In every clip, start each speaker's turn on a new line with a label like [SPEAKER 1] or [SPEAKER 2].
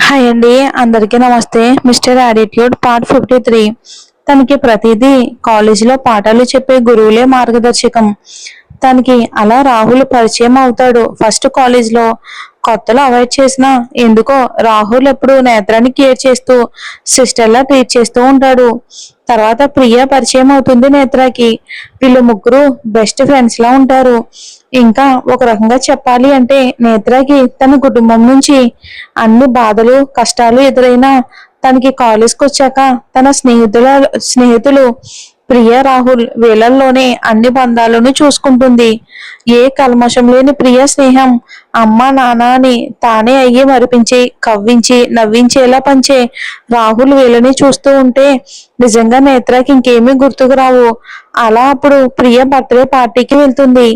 [SPEAKER 1] Hi అండి, అందరికీ నమస్తే. Mister attitude part 53. తనకి ప్రతిదీ కాలేజీలో పాఠాలు చెప్పే గురువులే మార్గదర్శకం. తనకి అలా రాహుల్ పరిచయం అవుతాడు. ఫస్ట్ కాలేజ్లో కొత్తలో అవాయిడ్ చేసినా ఎందుకో రాహుల్ ఎప్పుడు నేత్రాన్ని కేర్ చేస్తూ సిస్టర్లా ట్రీట్ చేస్తూ ఉంటాడు. తర్వాత ప్రియ పరిచయం అవుతుంది నేత్రకి. వీళ్ళు ముగ్గురు బెస్ట్ ఫ్రెండ్స్ లా ఉంటారు. ఇంకా ఒక రకంగా చెప్పాలి అంటే నేత్రకి తన కుటుంబం నుంచి అన్ని బాధలు కష్టాలు ఎదురైనా తనకి కాలేజ్కి వచ్చాక తన స్నేహితులు ప్రియ రాహుల్ వీళ్ళల్లోనే అన్ని బంధాలను చూసుకుంటుంది. ఏ కల్మషం లేని ప్రియ స్నేహం అమ్మ నాన్న అని తానే అయ్యి మరిపించి కవ్వించి నవ్వించేలా పంచే రాహుల్ వీళ్ళని చూస్తూ ఉంటే నిజంగా నేత్రకి ఇంకేమీ గుర్తుకు రావు. అలా అప్పుడు ప్రియ బర్త్డే పార్టీకి వెళ్తుంది.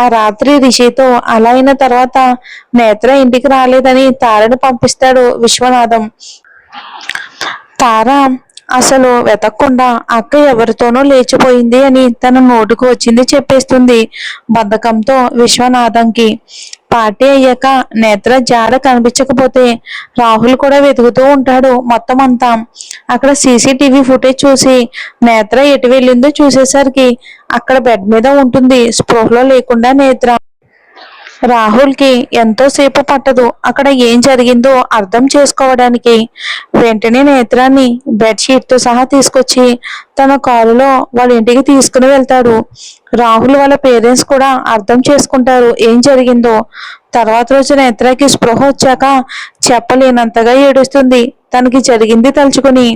[SPEAKER 1] ఆ రాత్రి రిషితో అలా అయిన తర్వాత నేత్ర ఇంటికి రాలేదని తారను పంపిస్తాడు విశ్వనాథం. తార అసలు వెతక్కుండా అక్క ఎవరితోనో లేచిపోయింది అని తన నోటుకు వచ్చింది చెప్పేస్తుంది బద్ధకంతో విశ్వనాథంకి. పార్టీ అయ్యాక నేత్ర జాడ కనిపించకపోతే రాహుల్ కూడా వెతుకుతూ ఉంటాడు మొత్తం అంతా. అక్కడ సీసీటీవీ ఫుటేజ్ చూసి నేత్ర ఎటు వెళ్ళిందో చూసేసరికి అక్కడ బెడ్ మీద ఉంటుంది స్పృహలో లేకుండా నేత్ర. రాహుల్కి ఎంతోసేపు పట్టదు అక్కడ ఏం జరిగిందో అర్థం చేసుకోవడానికి. వెంటనే నేత్రాన్ని బెడ్షీట్తో సహా తీసుకొచ్చి తన కారులో వాళ్ళ ఇంటికి తీసుకుని వెళ్తాడు. రాహుల్ వాళ్ళ పేరెంట్స్ కూడా అర్థం చేసుకుంటారు ఏం జరిగిందో. తర్వాత రోజు నేత్రకి స్పృహ వచ్చాక చెప్పలేనంతగా ఏడుస్తుంది తనకి జరిగింది తలుచుకుని.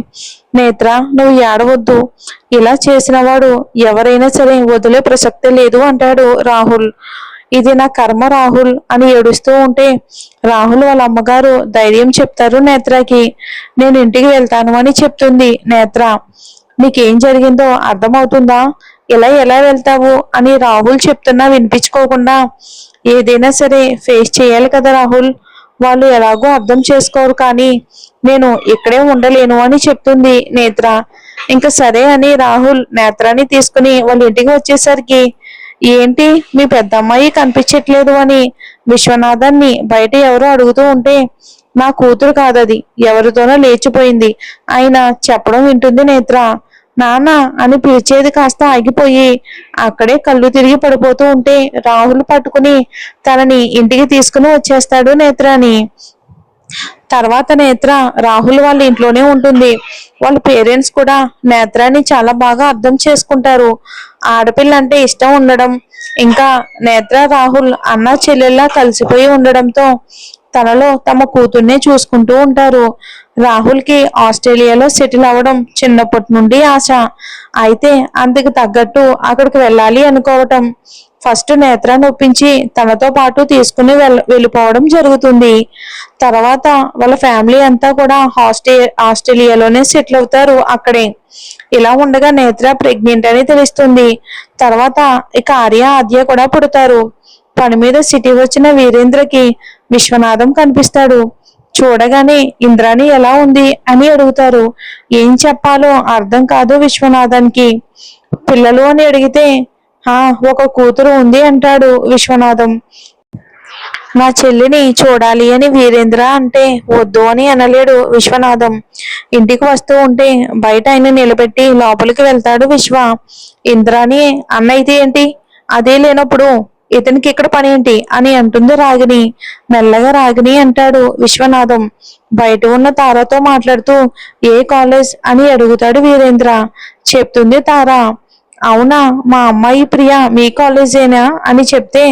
[SPEAKER 1] నేత్ర, నువ్వు ఏడవద్దు, ఇలా చేసిన వాడు ఎవరైనా సరే వదిలే ప్రసక్తే లేదు అంటాడు రాహుల్. ఇది నా కర్మ రాహుల్ అని ఏడుస్తూ ఉంటే రాహుల్ వాళ్ళ అమ్మగారు ధైర్యం చెప్తారు నేత్రకి. నేను ఇంటికి వెళ్తాను అని చెప్తుంది నేత్ర. నీకేం జరిగిందో అర్థమవుతుందా? ఇలా ఎలా వెళ్తావు అని రాహుల్ చెప్తున్నా వినిపించుకోకుండా, ఏదైనా సరే ఫేస్ చేయాలి కదా రాహుల్, వాళ్ళు ఎలాగో అర్థం చేసుకోరు కానీ నేను ఇక్కడే ఉండలేను అని చెప్తుంది నేత్ర. ఇంకా సరే అని రాహుల్ నేత్రాన్ని తీసుకుని వాళ్ళ ఇంటికి వచ్చేసరికి ఏంటి మీ పెద్దమ్మాయి కనిపించట్లేదు అని విశ్వనాథాన్ని బయట ఎవరో అడుగుతూ ఉంటే, నా కూతురు కాదది, ఎవరితోనో లేచిపోయింది ఆయన చెప్పడం వింటుంది నేత్ర. నాన్న అని పిలిచేది కాస్త ఆగిపోయి అక్కడే కళ్ళు తిరిగి పడిపోతూ ఉంటే రాహుల్ పట్టుకుని తనని ఇంటికి తీసుకుని వచ్చేస్తాడు నేత్రాని. తర్వాత నేత్ర రాహుల్ వాళ్ళ ఇంట్లోనే ఉంటుంది. వాళ్ళ పేరెంట్స్ కూడా నేత్రాన్ని చాలా బాగా అర్థం చేసుకుంటారు. ఆడపిల్ల అంటే ఇష్టం ఉండడం, ఇంకా నేత్ర రాహుల్ అన్న చెల్లెల్లా కలిసిపోయి ఉండడంతో తనలో తమ కూతుర్నే చూసుకుంటూ ఉంటారు. రాహుల్కి ఆస్ట్రేలియాలో సెటిల్ అవ్వడం చిన్నప్పటి నుండి ఆశ. అయితే అందుకు తగ్గట్టు అక్కడికి వెళ్ళాలి అనుకోవటం. ఫస్ట్ నేత్రాన్ని ఒప్పించి తనతో పాటు తీసుకుని వెళ్ళిపోవడం జరుగుతుంది. తర్వాత వాళ్ళ ఫ్యామిలీ అంతా కూడా ఆస్ట్రేలియాలోనే సెటిల్ అవుతారు అక్కడే. ఇలా ఉండగా నేత్ర ప్రెగ్నెంట్ అని తెలుస్తుంది. తర్వాత ఇక ఆద్య కూడా పుడతారు. పని మీద సిటీ వచ్చిన వీరేంద్రకి విశ్వనాథం కనిపిస్తాడు. చూడగానే ఇంద్రాణి ఎలా ఉంది అని అడుగుతారు. ఏం చెప్పాలో అర్థం కాదు విశ్వనాథానికి. పిల్లలు అని అడిగితే ఒక కూతురు ఉంది అంటాడు విశ్వనాథం. నా చెల్లిని చూడాలి అని వీరేంద్ర అంటే వద్దు అని అనలేడు విశ్వనాథం. ఇంటికి వస్తూ ఉంటే బయట ఆయన నిలబెట్టి లోపలికి వెళ్తాడు విశ్వ. ఇంద్రాని అన్నయితే ఏంటి, అదే లేనప్పుడు ఇతనికి ఇక్కడ పని ఏంటి అని అంటుంది రాగిని. మెల్లగా రాగిని అంటాడు విశ్వనాథం. బయట ఉన్న తారతో మాట్లాడుతూ ఏ కాలేజ్ అని అడుగుతాడు వీరేంద్ర. చెప్తుంది తార. అవునా, మా అమ్మాయి ప్రియ మీ కాలేజేనా అని చెప్తే,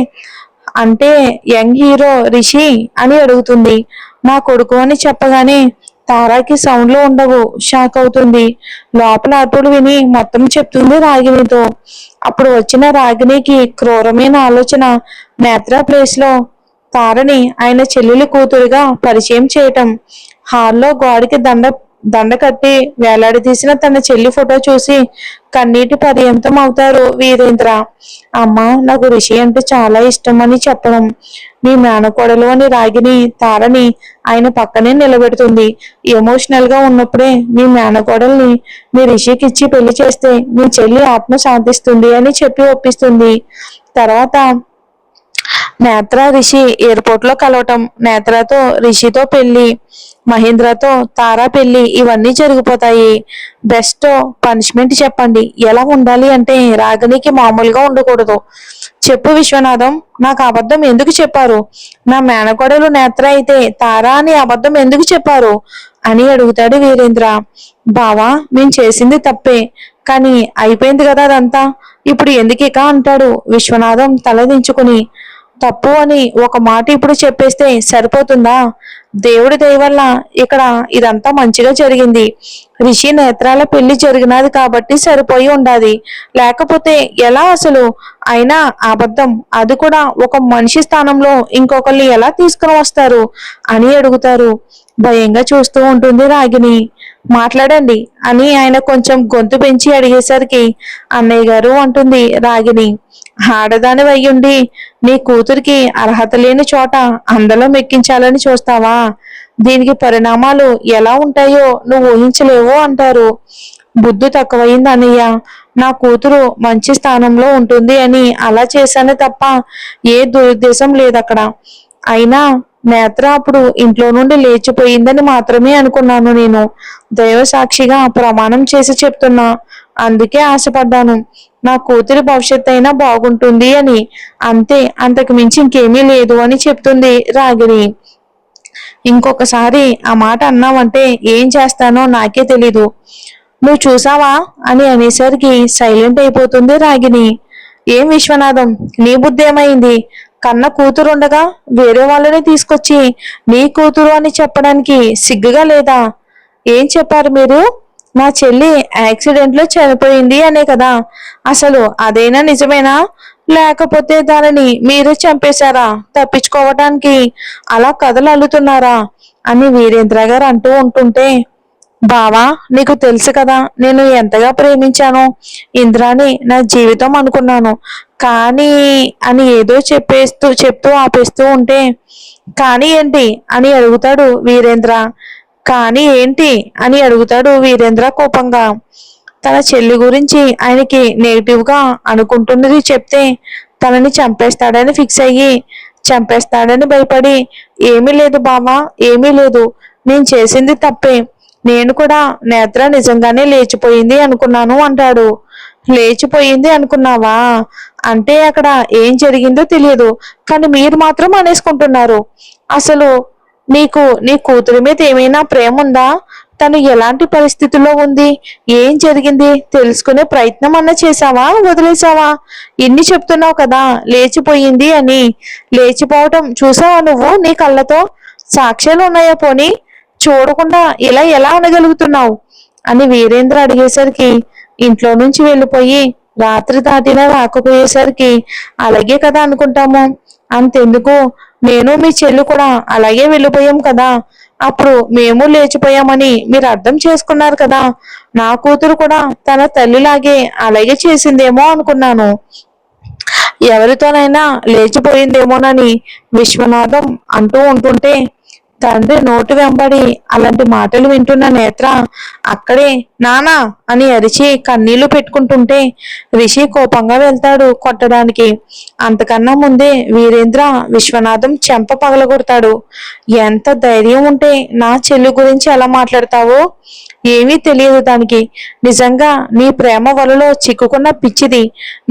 [SPEAKER 1] అంటే యంగ్ హీరో రిషి అని అడుగుతుంది. మా కొడుకు అని చెప్పగానే తారాకి సౌండ్లు ఉండవు, షాక్ అవుతుంది. లోపల అటుడు విని మొత్తం చెప్తుంది రాగినితో. అప్పుడు వచ్చిన రాగినికి క్రూరమైన ఆలోచన నేత్ర ప్లేస్ లో తారని ఆయన చెల్లెలి కూతురుగా పరిచయం చేయటం. హాల్లో గోడకి దండ కట్టి వేలాడదీసిన తన చెల్లి ఫోటో చూసి కన్నీటి పర్యంతం అవుతారు వీరేంద్ర. అమ్మ, నాకు రిషి అంటే చాలా ఇష్టం అని చెప్పడం. మీ మేనకోడలు అని రాగిని తారని ఆయన పక్కనే నిలబెడుతుంది. ఎమోషనల్ గా ఉన్నప్పుడే మీ మేనకోడల్ని మీ రిషికి ఇచ్చి పెళ్లి చేస్తే మీ చెల్లి ఆత్మ శాంతిస్తుంది అని చెప్పి ఒప్పిస్తుంది. తర్వాత నేత్ర రిషి ఎయిర్పోర్ట్ లో కలవటం, నేత్రతో రిషితో పెళ్లి. మహేంద్రతో తారా పెళ్లి ఇవన్నీ జరిగిపోతాయి. బెస్ట్ పనిష్మెంట్ చెప్పండి. ఎలా ఉండాలి అంటే రాగిణికి మామూలుగా ఉండకూడదు. చెప్పు విశ్వనాథం, నాకు అబద్ధం ఎందుకు చెప్పారు? నా మేనకోడలు నేత్ర అయితే తారా అని అబద్ధం ఎందుకు చెప్పారు అని అడుగుతాడు వీరేంద్ర. బావా, మేం చేసింది తప్పే, కానీ అయిపోయింది కదా అదంతా. ఇప్పుడు ఎందుకిక అంటాడు విశ్వనాథం తలదించుకుని. తప్పు అని ఒక మాట ఇప్పుడు చెప్పేస్తే సరిపోతుందా? దేవుడి దయ వల్ల ఇక్కడ ఇదంతా మంచిగా జరిగింది. రిషి నేత్రాల పెళ్లి జరిగినది కాబట్టి సరిపోయి ఉండాది. లేకపోతే ఎలా అసలు? అయినా అబద్ధం, అది కూడా ఒక మనిషి స్థానంలో ఇంకొకరిని ఎలా తీసుకుని వస్తారు అని అడుగుతారు. భయంగా చూస్తూ ఉంటుంది రాగిని. మాట్లాడండి అని ఆయన కొంచెం గొంతు పెంచి అడిగేసరికి అన్నయ్య గారు అంటుంది రాగిని. ఆడదాని వయ్యుండి నీ కూతురికి అర్హత లేని చోట అందలో మెక్కించాలని చూస్తావా? దీనికి పరిణామాలు ఎలా ఉంటాయో నువ్వు ఊహించలేవు అంటారు. బుద్ధి తక్కువైంది అన్నయ్య. నా కూతురు మంచి స్థానంలో ఉంటుంది అని అలా చేశానే తప్ప ఏ దురుద్దేశం లేదక్కడ. అయినా నేత్ర అప్పుడు ఇంట్లో నుండి లేచిపోయిందని మాత్రమే అనుకున్నాను నేను. దైవ సాక్షిగా ప్రమాణం చేసి చెప్తున్నా. అందుకే ఆశపడ్డాను. నా కూతురి భవిష్యత్ అయినా బాగుంటుంది అని. అంతే, అంతకు మించి ఇంకేమీ లేదు అని చెప్తుంది రాగిణి. ఇంకొకసారి ఆ మాట అన్నావంటే ఏం చేస్తానో నాకే తెలీదు. నువ్వు చూసావా అని అనేసరికి సైలెంట్ అయిపోతుంది రాగిణి. ఏం విశ్వనాథం, నీ బుద్ధి ఏమైంది? కన్న కూతురుండగా వేరే వాళ్ళని తీసుకొచ్చి నీ కూతురు అని చెప్పడానికి సిగ్గుగా లేదా? ఏం చెప్పారు మీరు? నా చెల్లి యాక్సిడెంట్ లో చనిపోయింది అనే కదా? అసలు అదేనా నిజమేనా? లేకపోతే దానిని మీరే చంపేశారా తప్పించుకోవటానికి? అలా కథలు అల్లుతున్నారా అని వీరేంద్ర గారు అంటూ ఉంటుంటే, బావా, నీకు తెలుసు కదా నేను ఎంతగా ప్రేమించాను. ఇంద్రాని నా జీవితం అనుకున్నాను. కానీ అని ఏదో చెప్తూ ఆపేస్తూ ఉంటే, కానీ ఏంటి అని అడుగుతాడు వీరేంద్ర. కానీ ఏంటి అని అడుగుతాడు వీరేంద్ర కోపంగా. తన చెల్లి గురించి ఆయనకి నెగిటివ్ గా అనుకుంటున్నది చెప్తే తనని చంపేస్తాడని ఫిక్స్ అయ్యి, చంపేస్తాడని భయపడి, ఏమీ లేదు బావా, ఏమీ లేదు, నేను చేసింది తప్పే. నేను కూడా నేత్ర నిజంగానే లేచిపోయింది అనుకున్నాను అంటాడు. లేచిపోయింది అనుకున్నావా? అంటే అక్కడ ఏం జరిగిందో తెలియదు, కానీ మీరు మాత్రం అనేసుకుంటున్నారు. అసలు నీకు నీ కూతురి మీద ఏమైనా ప్రేమ ఉందా? తను ఎలాంటి పరిస్థితుల్లో ఉంది, ఏం జరిగింది తెలుసుకునే ప్రయత్నం అన్నా చేసావా, వదిలేసావా? ఇన్ని చెప్తున్నావు కదా లేచిపోయింది అని. లేచిపోవటం చూసావా నువ్వు నీ కళ్ళతో? సాక్ష్యాలు ఉన్నాయా పోనీ? చూడకుండా ఇలా ఎలా అనగలుగుతున్నావు అని వీరేంద్ర అడిగేసరికి ఇంట్లో నుంచి వెళ్ళిపోయి రాత్రి దాటినా రాకపోయేసరికి అలాగే కదా అనుకుంటాము. అంతెందుకు, నేను మీ చెల్లి కూడా అలాగే వెళ్ళిపోయాం కదా. అప్పుడు మేము లేచిపోయామని మీరు అర్థం చేసుకున్నారు కదా. నా కూతురు కూడా తన తల్లిలాగే అలాగే చేసిందేమో అనుకున్నాను. ఎవరితోనైనా లేచిపోయిందేమోనని విశ్వనాథం అంటూ ఉంటుంటే తండ్రి నోటి వెంబడి అలాంటి మాటలు వింటున్న నేత్ర అక్కడే నానా అని అరిచి కన్నీళ్లు పెట్టుకుంటుంటే రిషి కోపంగా వెళ్తాడు కొట్టడానికి. అంతకన్నా ముందే వీరేంద్ర విశ్వనాథం చెంప పగలగొడతాడు. ఎంత ధైర్యం ఉంటే నా చెల్లి గురించి ఎలా మాట్లాడతావో? ఏమీ తెలియదు దానికి. నిజంగా నీ ప్రేమ వలలో చిక్కుకున్న పిచ్చిది.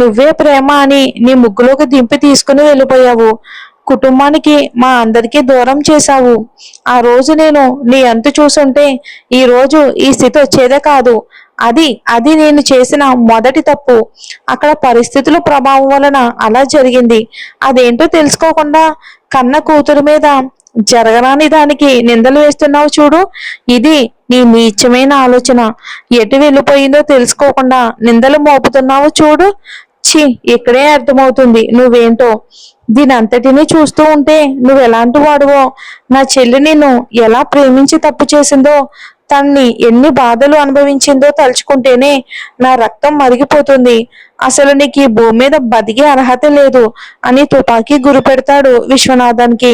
[SPEAKER 1] నువ్వే ప్రేమ అని నీ ముగ్గులోకి దింపి తీసుకుని వెళ్ళిపోయావు. కుటుంబానికి మా అందరికీ దూరం చేశావు. ఆ రోజు నేను నీ అంతు చూసుంటే ఈ రోజు ఈ స్థితి వచ్చేదే కాదు. అది అది నేను చేసిన మొదటి తప్పు. అక్కడ పరిస్థితుల ప్రభావం వలన అలా జరిగింది. అదేంటో తెలుసుకోకుండా కన్న కూతురు మీద జరగరాని దానికి నిందలు వేస్తున్నావు చూడు. ఇది నీ నీచమైన ఆలోచన. ఎటు వెళ్ళిపోయిందో తెలుసుకోకుండా నిందలు మోపుతున్నావు చూడు. ఛీ, ఇక్కడే అర్థమవుతుంది నువ్వేంటో. దీని అంతటినీ చూస్తూ ఉంటే నువ్వు ఎలాంటి వాడువో, నా చెల్లి నిన్ను ఎలా ప్రేమించి తప్పు చేసిందో, తన్ని ఎన్ని బాధలు అనుభవించిందో తలుచుకుంటేనే నా రక్తం మరిగిపోతుంది. అసలు నీకు ఈ భూమి మీద బతికే అర్హత లేదు అని తుపాకీ గురి పెడతాడు విశ్వనాథానికి.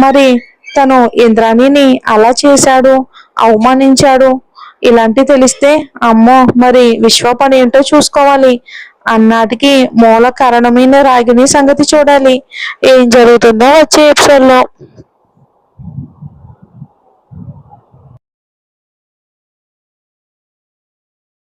[SPEAKER 1] మరి తను ఇంద్రాణిని అలా చేశాడు, అవమానించాడు. ఇలాంటి తెలిస్తే అమ్మో, మరి విశ్వ పని ఏంటో చూసుకోవాలి. అన్నాటికి మూల కారణమైన రాగిని సంగతి చూడాలి. ఏం జరుగుతుందో వచ్చే ఎపిసోడ్ లో.